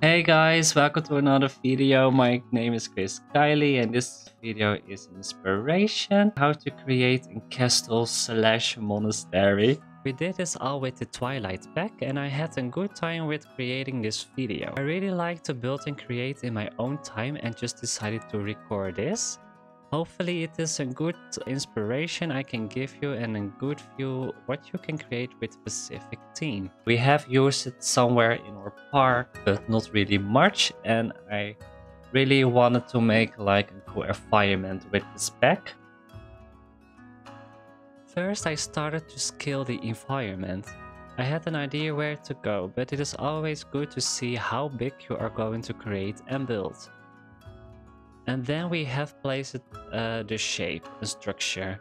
Hey guys, welcome to another video. My name is Chris Kylie and this video is inspiration how to create a castle slash monastery. We did this all with the Twilight Pack and I had a good time with creating this video. I really like to build and create in my own time and just decided to record this. Hopefully it is a good inspiration I can give you and a good view what you can create with specific theme. We have used it somewhere in our park, but not really much, and I really wanted to make like a cool environment with this pack. First I started to scale the environment. I had an idea where to go, but it is always good to see how big you are going to create and build. And then we have placed the shape and structure.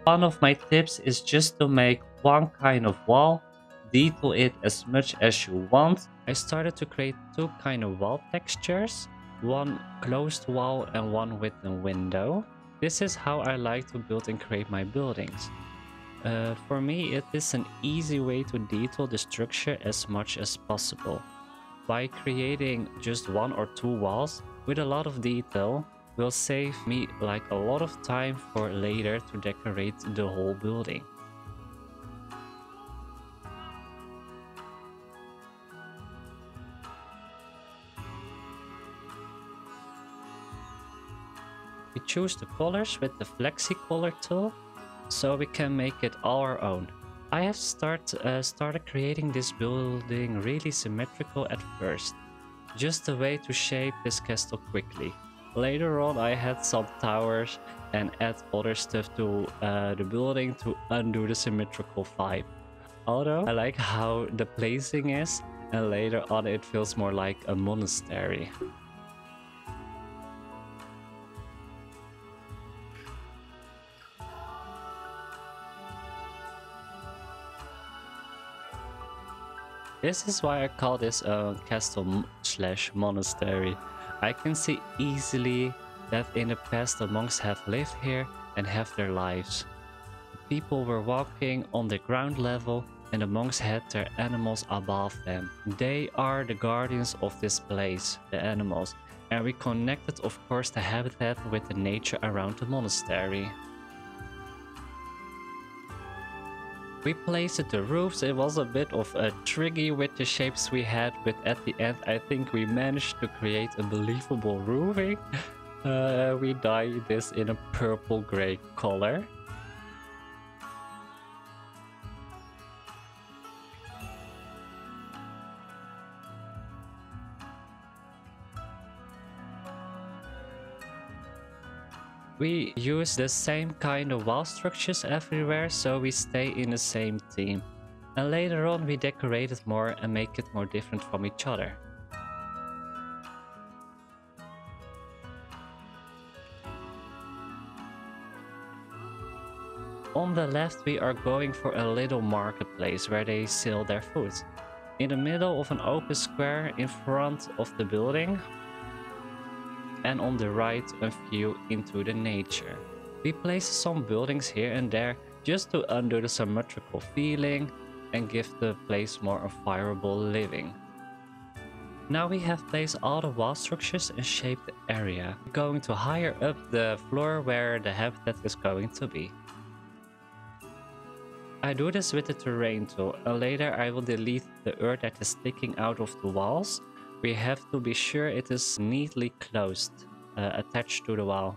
One of my tips is just to make one kind of wall, detail it as much as you want. I started to create two kind of wall textures, one closed wall and one with a window. This is how I like to build and create my buildings. For me it is an easy way to detail the structure as much as possible. By creating just one or two walls with a lot of detail will save me like a lot of time for later to decorate the whole building. We choose the colors with the Flexi Color tool so we can make it all our own. I have started creating this building really symmetrical at first, just a way to shape this castle quickly. Later on I had some towers and add other stuff to the building to undo the symmetrical vibe. Although I like how the placing is, and later on it feels more like a monastery. This is why I call this a castle slash monastery. I can see easily that in the past the monks have lived here and have their lives. The people were walking on the ground level and the monks had their animals above them. They are the guardians of this place, the animals, and we connected of course the habitat with the nature around the monastery. We placed the roofs. It was a bit of a tricky with the shapes we had, but at the end I think we managed to create a believable roofing. We dyed this in a purple gray color. We use the same kind of wall structures everywhere, so we stay in the same theme. And later on we decorate it more and make it more different from each other. On the left we are going for a little marketplace where they sell their food. In the middle of an open square in front of the building. And on the right a view into the nature. We place some buildings here and there just to undo the symmetrical feeling and give the place more environable living. Now we have placed all the wall structures and shaped the area. We're going to higher up the floor where the habitat is going to be. I do this with the terrain tool and later I will delete the earth that is sticking out of the walls. We have to be sure it is neatly closed, attached to the wall.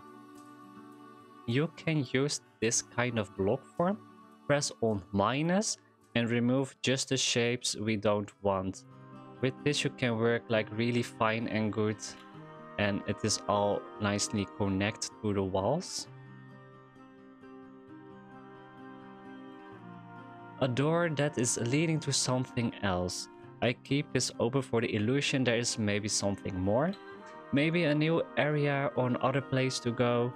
You can use this kind of block form, press on minus and remove just the shapes we don't want. With this you can work like really fine and good and it is all nicely connected to the walls. A door that is leading to something else. I keep this open for the illusion there is maybe something more. Maybe a new area or another place to go.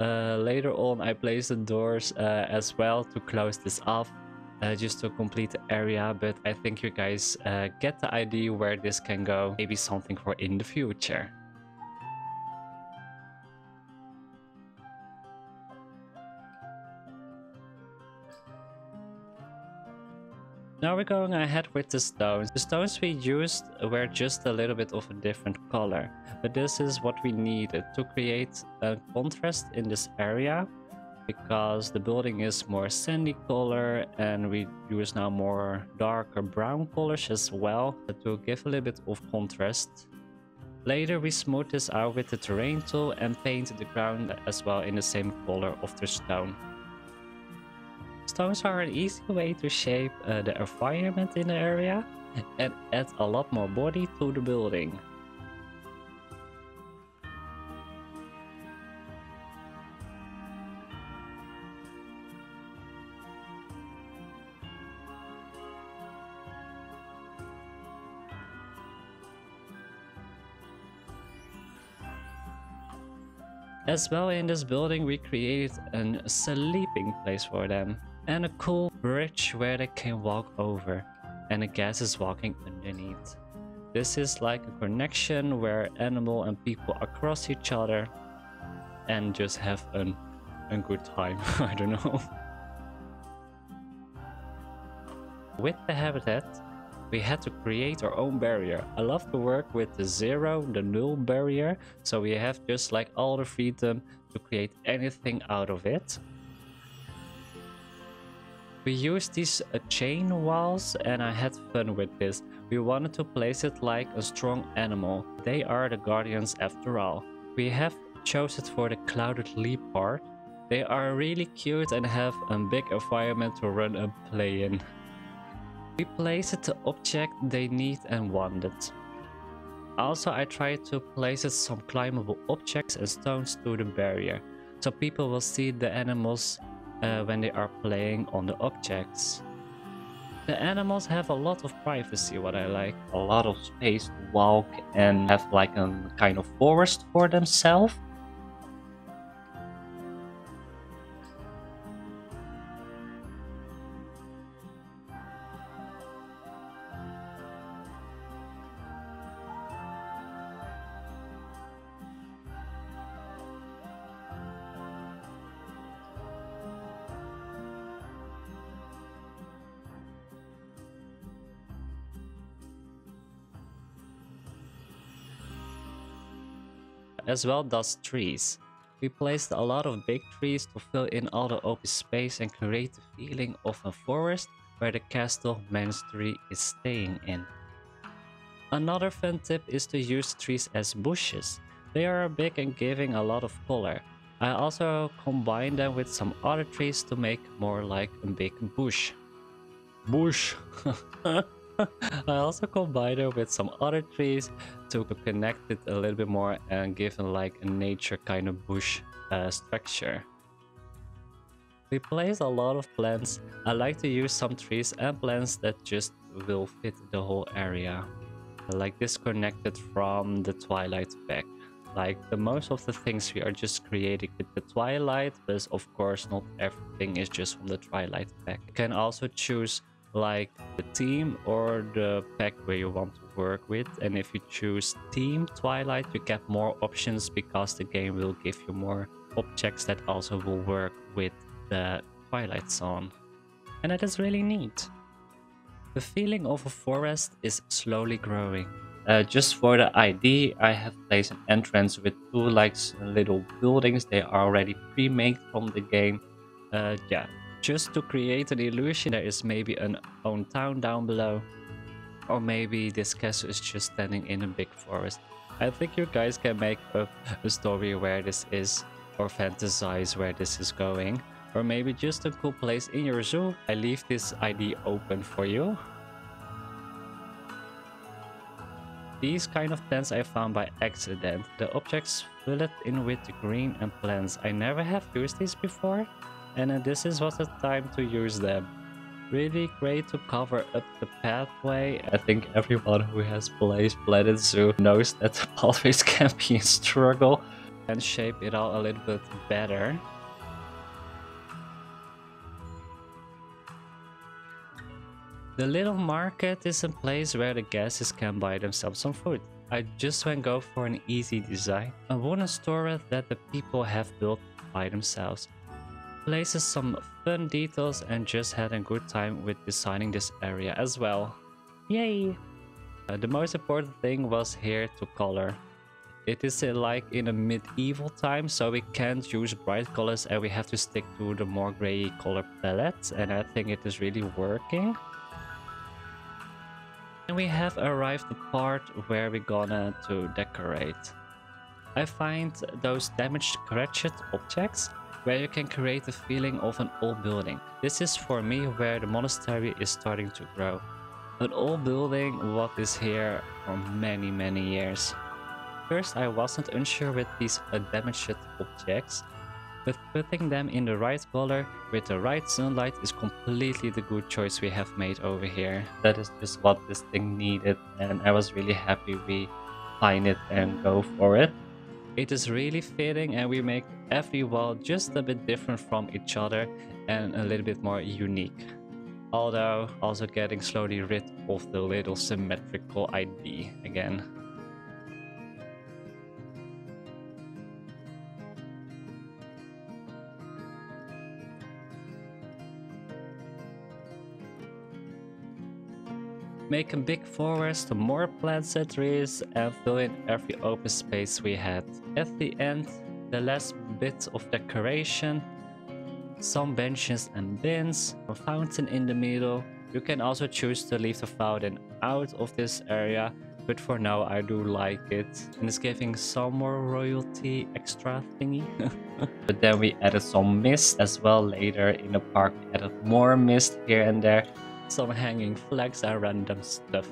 Later on I place the doors as well to close this off. Just to complete the area, but I think you guys get the idea where this can go. Maybe something for in the future. Now we're going ahead with the stones. The stones we used were just a little bit of a different color, but this is what we needed to create a contrast in this area, because the building is more sandy color and we use now more darker brown colors as well to give a little bit of contrast. Later we smooth this out with the terrain tool and paint the ground as well in the same color of the stone. Stones are an easy way to shape the environment in the area and add a lot more body to the building. As well, in this building we created a sleeping place for them and a cool bridge where they can walk over and the gas is walking underneath. This is like a connection where animal and people are across each other and just have a good time. I don't know. With the habitat, we had to create our own barrier. I love to work with the 0, the null barrier, so we have just like all the freedom to create anything out of it. We used these chain walls and I had fun with this. We wanted to place it like a strong animal. They are the guardians after all. We have chosen it for the clouded leap part. They are really cute and have a big environment to run and play in. We placed the object they need and wanted. Also, I tried to place some climbable objects and stones to the barrier, so people will see the animals when they are playing on the objects. The animals have a lot of privacy, what I like. A lot of space to walk and have like a kind of forest for themselves. As well does trees. We placed a lot of big trees to fill in all the open space and create the feeling of a forest where the castle Monastery is staying in. Another fun tip is to use trees as bushes. They are big and giving a lot of color. I also combine them with some other trees to make more like a big bush. I also combine it with some other trees to connect it a little bit more and give it like a nature kind of bush structure. We place a lot of plants. I like to use some trees and plants that just will fit the whole area. Like this connected from the Twilight Pack. Like the most of the things we are just creating with the Twilight, but of course not everything is just from the Twilight Pack. You can also choose like the team or the pack where you want to work with, and if you choose Team Twilight you get more options because the game will give you more objects that also will work with the Twilight Zone, and that is really neat. The feeling of a forest is slowly growing. Just for the ID, I have placed an entrance with 2 like little buildings. They are already pre-made from the game. Yeah, just to create an illusion there is maybe an own town down below, or maybe this castle is just standing in a big forest. I think you guys can make up a story where this is, or fantasize where this is going, or maybe just a cool place in your zoo. I leave this ID open for you. These kind of plants I found by accident. The objects fill it in with the green and plants. I never have used these before, and this is what the time to use them. Really great to cover up the pathway. I think everyone who has played Planet Zoo knows that the pathways can be a struggle, and shape it all a little bit better. The little market is a place where the guests can buy themselves some food. I just went go for an easy design, a wooden store that the people have built by themselves. places some fun details and just had a good time with designing this area as well. Yay! The most important thing was here to color. It is like in a medieval time, so we can't use bright colors and we have to stick to the more gray color palette, and I think it is really working. And we have arrived the part where we're gonna to decorate. I find those damaged scratched objects where you can create the feeling of an old building. This is for me where the monastery is starting to grow. An old building what is here for many years. First I wasn't unsure with these damaged objects, but putting them in the right color with the right sunlight is completely the good choice we have made over here. That is just what this thing needed, and I was really happy we find it and go for it. It is really fitting, and we make every wall just a bit different from each other and a little bit more unique. Although also getting slowly rid of the little symmetrical ID again. Make a big forest, more plants and trees, and fill in every open space we had. At the end, the last bit of decoration, some benches and bins, a fountain in the middle. You can also choose to leave the fountain out of this area, but for now I do like it, and it's giving some more royalty extra thingy. But then we added some mist as well later in the park. We added more mist here and there, some hanging flags and random stuff.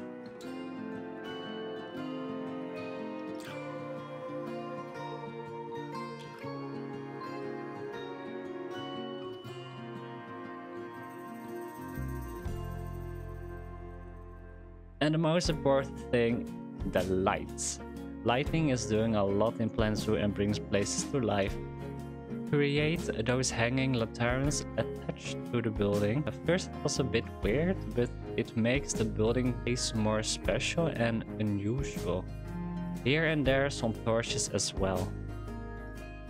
And the most important thing, the lights. Lighting is doing a lot in Plan Zoo and brings places to life. Create those hanging lanterns attached to the building. At first it was a bit weird, but it makes the building place more special and unusual. Here and there some torches as well.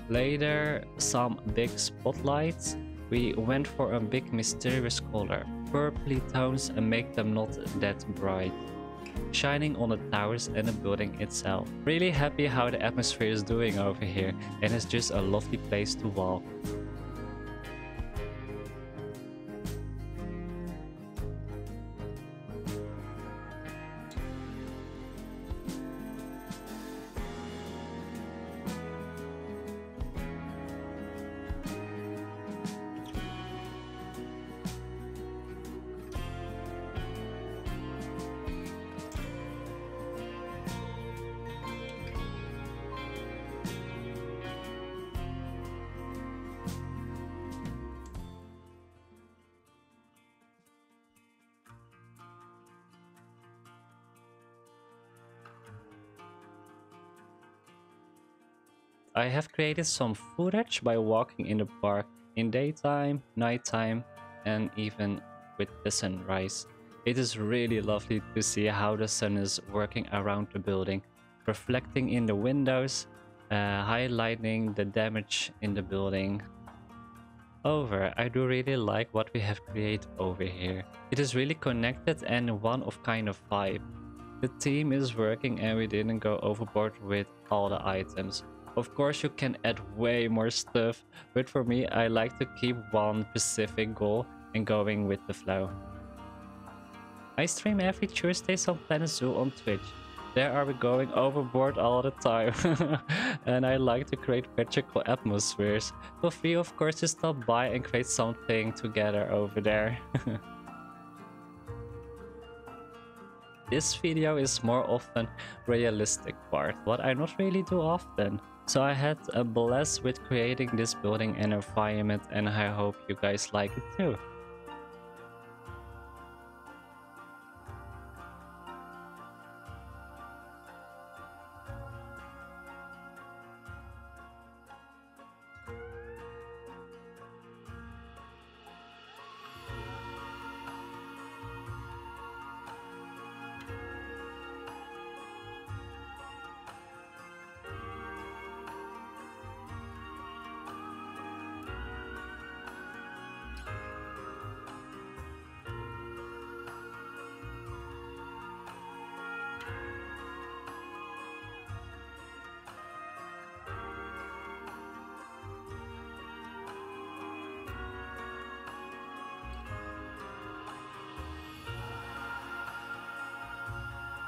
Later some big spotlights. We went for a big mysterious color, purpley tones, and make them not that bright, shining on the towers and the building itself. Really happy how the atmosphere is doing over here, and it's just a lovely place to walk. I have created some footage by walking in the park in daytime, nighttime, and even with the sunrise. It is really lovely to see how the sun is working around the building, reflecting in the windows, highlighting the damage in the building. I do really like what we have created over here. It is really connected and one of kind of vibe. The team is working and we didn't go overboard with all the items. Of course you can add way more stuff, but for me I like to keep one specific goal and going with the flow. I stream every Tuesday on Planet Zoo on Twitch. There are we going overboard all the time. And I like to create magical atmospheres. Feel free of course to stop by and create something together over there. This video is more often realistic part, what I not really do often. So I had a blast with creating this building and environment, and I hope you guys like it too.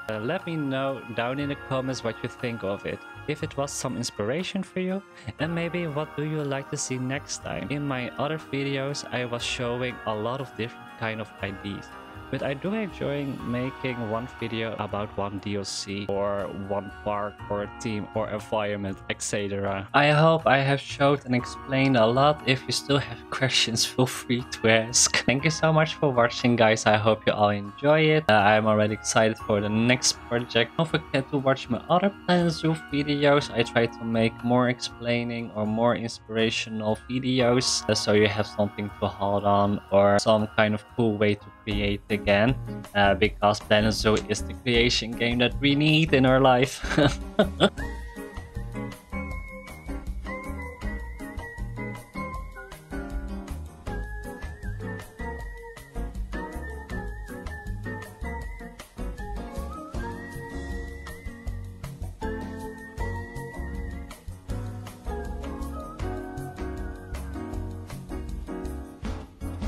Let me know down in the comments what you think of it. If it was some inspiration for you, and maybe what do you like to see next time. In my other videos I was showing a lot of different kind of ideas. But I do enjoy making one video about one DLC or one park or team or environment, etc. I hope I have showed and explained a lot. If you still have questions, feel free to ask. Thank you so much for watching, guys. I hope you all enjoy it. I'm already excited for the next project. Don't forget to watch my other Planet Zoo videos. I try to make more explaining or more inspirational videos so you have something to hold on or some kind of cool way to create again, because Planet Zoo is the creation game that we need in our life.